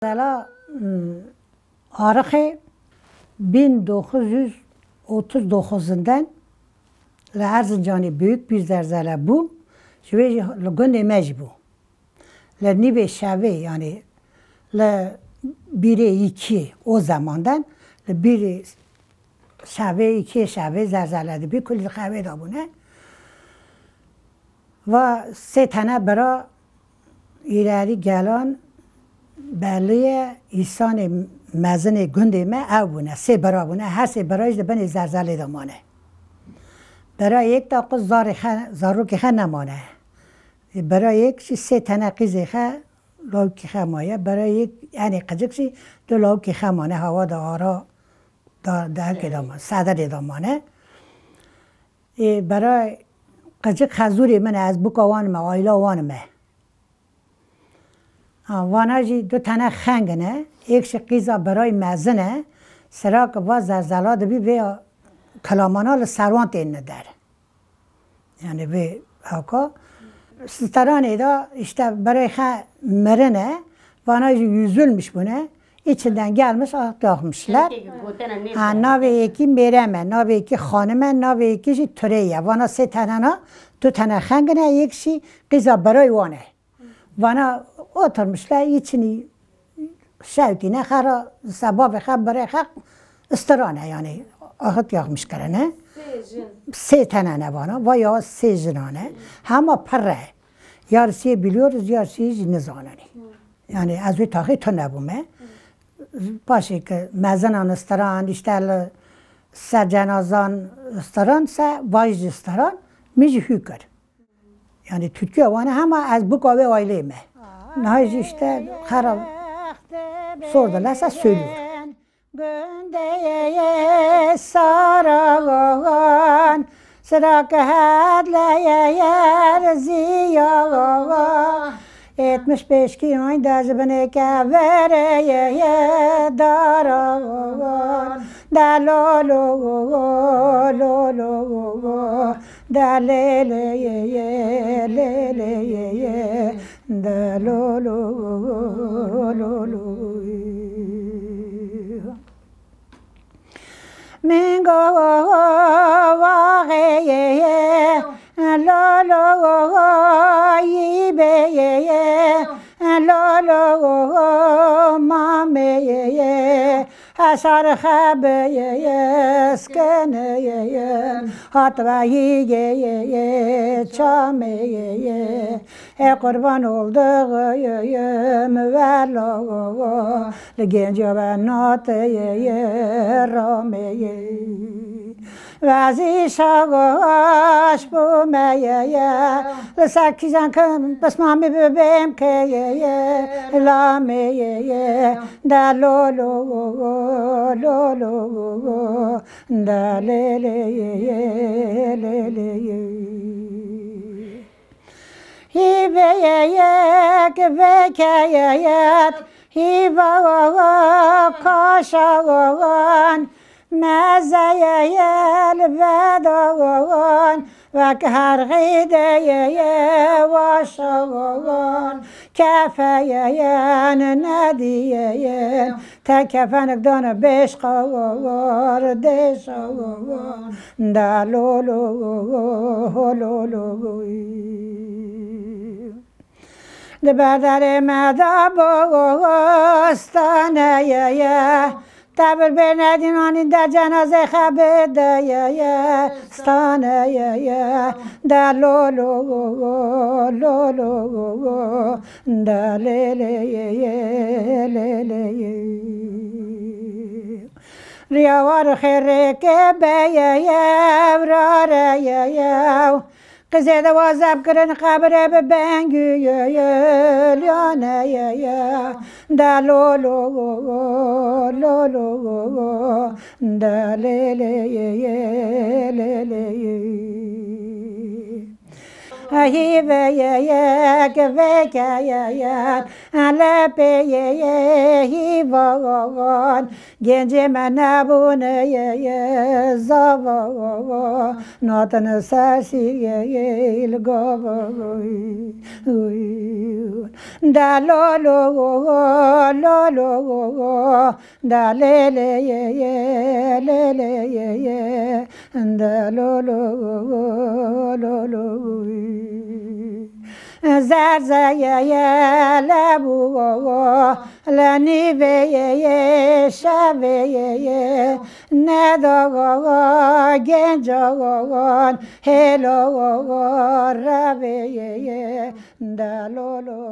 Mesela Arıkı 1939'dan Erzincan'ı büyük bir zelzele bu. Şöyle günde mecbu. Le nive şeve yani le biri iki o zamandan le biri şeve iki şeve zelzeledi. Bir kulli şeve da bu ne? Ve se tane bera ileri gelen belliye insan mezini gündeme ev bune, se bera bune, her se berayız da beni zelzele damane. Bera یک تا قص زارو که خن نمانه. برای یک چی سه تنقیزی خه لو که خه مایه برای یک یعنی قجکسی دو لو که خه مانه هوا دارا در که دامانه ساده دامانه. برای قجک خزوری من از بکوان ما آیلا وانمه. وانجی دو تنه خنگنه یکش قیزا برای مزنه سراغ و زلزلات بی کلامانال سروان تین نداره. یعنی به هاکا سترانه دا işte برای خا مرنه وانای yüzülmüş bune içinden gelmiş aktarmışlar. Navi iki mereme, navi iki hanıme, navi iki töreye. Vana se tanana, tu tane hangine yekşi kıza baray vane. Vana oturmuşlar içini şevkine khara sabah khab baray khab istirane yani. Ahıt yakmış karene. Se tane bana veya se jinane. Ama parre. Yarısı biliyoruz, yarısı nizanani. Yani az bir tahi tünebume. Başı ki mezanan istaran, işte sercenazan istaransa vajz istaran mici hükür. Yani Türkiye vana ama az bu kahve aileyme. Nahij işte harap sordularsa söylüyor. Gündeye sarağan, sırak hedleye yer ziyağa. 75 kilometre dezbine kevereye darağan. Dalolo, lolo, daleleye, leleye, dalolo, lolo. Mingo vağeye lolo yibeye lolo mameye hasar habeye skeneye hatvayiye çameye kurban olduğum velo gence ve nateye rameye Vazi şagaş bu meyeye Sakizan kım basmami bebeğim keyeye Lameyeye Da lolo Da leleye Hiveye kevekeyet Hiva kaşağın Mezeyel vedagan ve kergideye vaşagan kefeyen nediyeyen tekefenek dana beş kavar deşagan da lolo de berdere medabostaneye Tabir bernedin ani der cenaze habede ye stane ye da lolo da lele Riya var khere ke beye evrare ye Kızı da vazap kırın kabre be bengüye yaneye da lolo da leleye Hiveye kevekeye alepeye دیوان گنج من نبونه یه زاوان ناتن سرسیل گاوان دلالو لالو دلله لله دلالو لالو زرزه لبو لنیوه شبه نداغا گنجاغان هلو ربه دلالو